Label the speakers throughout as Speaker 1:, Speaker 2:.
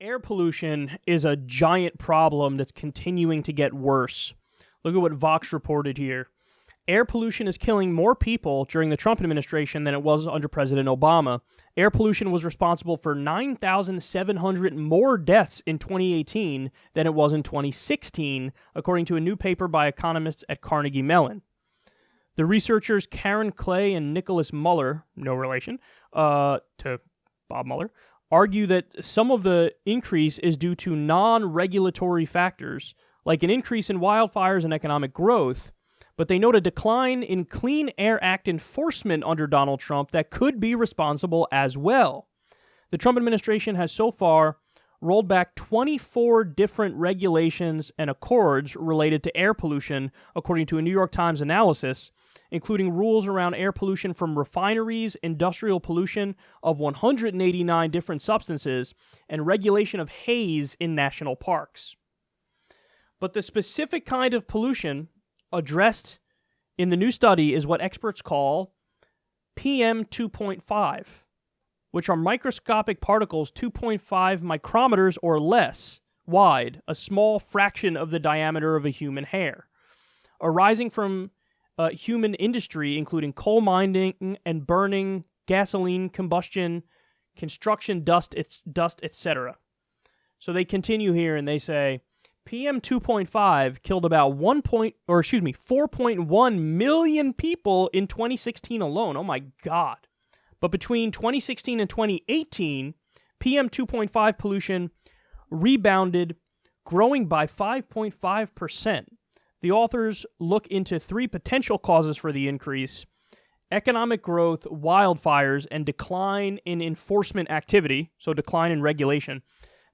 Speaker 1: Air pollution is a giant problem that's continuing to get worse. Look at what Vox reported here. Air pollution is killing more people during the Trump administration than it was under President Obama. Air pollution was responsible for 9,700 more deaths in 2018 than it was in 2016, according to a new paper by economists at Carnegie Mellon. The researchers Clay and Nicholas Muller, no relation to Bob Mueller, argue that some of the increase is due to non-regulatory factors, like an increase in wildfires and economic growth, but they note a decline in Clean Air Act enforcement under Donald Trump that could be responsible as well. The Trump administration has so far rolled back 24 different regulations and accords related to air pollution, according to a New York Times analysis, including rules around air pollution from refineries, industrial pollution of 189 different substances, and regulation of haze in national parks. But the specific kind of pollution addressed in the new study is what experts call PM 2.5, which are microscopic particles 2.5 micrometers or less wide, a small fraction of the diameter of a human hair, arising from human industry, including coal mining and burning, gasoline combustion, construction dust, etc. So they continue here and they say PM 2.5 killed about 4.1 million people in 2016 alone. Oh my God. But between 2016 and 2018, PM 2.5 pollution rebounded, growing by 5.5%. The authors look into three potential causes for the increase: economic growth, wildfires, and decline in enforcement activity, so decline in regulation.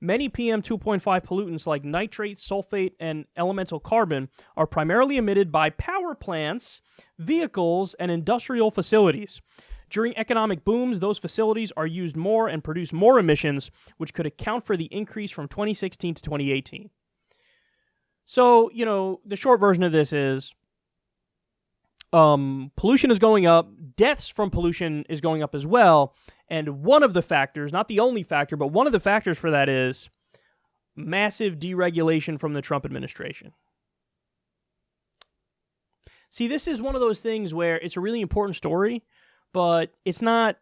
Speaker 1: Many PM 2.5 pollutants like nitrate, sulfate, and elemental carbon are primarily emitted by power plants, vehicles, and industrial facilities. During economic booms, those facilities are used more and produce more emissions, which could account for the increase from 2016 to 2018. So, the short version of this is pollution is going up, deaths from pollution is going up as well, and one of the factors, not the only factor, but one of the factors for that is massive deregulation from the Trump administration. See, this is one of those things where it's a really important story, but it's not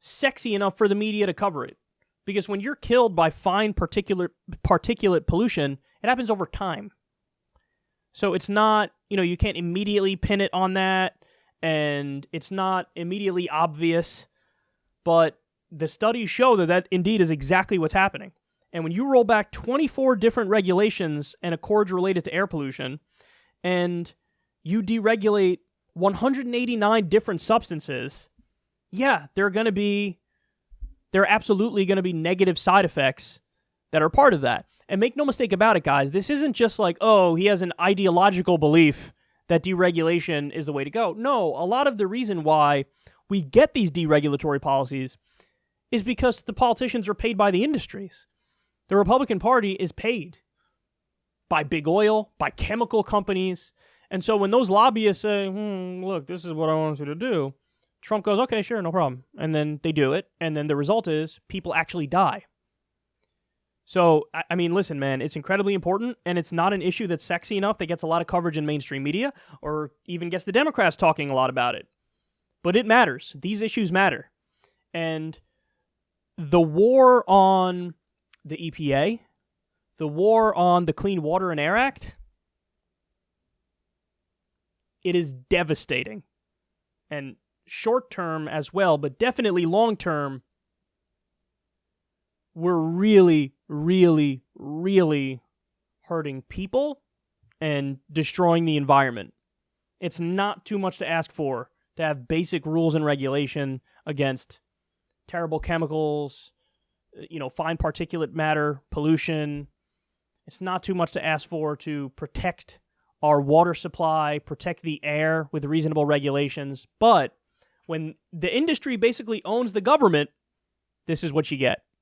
Speaker 1: sexy enough for the media to cover it. Because when you're killed by fine particulate pollution, it happens over time. So it's not, you can't immediately pin it on that, and it's not immediately obvious, but the studies show that indeed is exactly what's happening. And when you roll back 24 different regulations and accords related to air pollution, and you deregulate 189 different substances, yeah, there are absolutely going to be negative side effects that are part of that. And make no mistake about it, guys, this isn't just like, he has an ideological belief that deregulation is the way to go. No, a lot of the reason why we get these deregulatory policies is because the politicians are paid by the industries. The Republican Party is paid by big oil, by chemical companies. And so when those lobbyists say, look, this is what I want you to do, Trump goes, okay, sure, no problem. And then they do it. And then the result is people actually die. So, I mean, listen, man, it's incredibly important, and it's not an issue that's sexy enough that gets a lot of coverage in mainstream media or even gets the Democrats talking a lot about it. But it matters. These issues matter. And the war on the EPA, the war on the Clean Water and Air Act, it is devastating. And short-term as well, but definitely long-term, we're really, really, really hurting people and destroying the environment. It's not too much to ask for to have basic rules and regulation against terrible chemicals, fine particulate matter, pollution. It's not too much to ask for to protect our water supply, protect the air with reasonable regulations. But when the industry basically owns the government, this is what you get.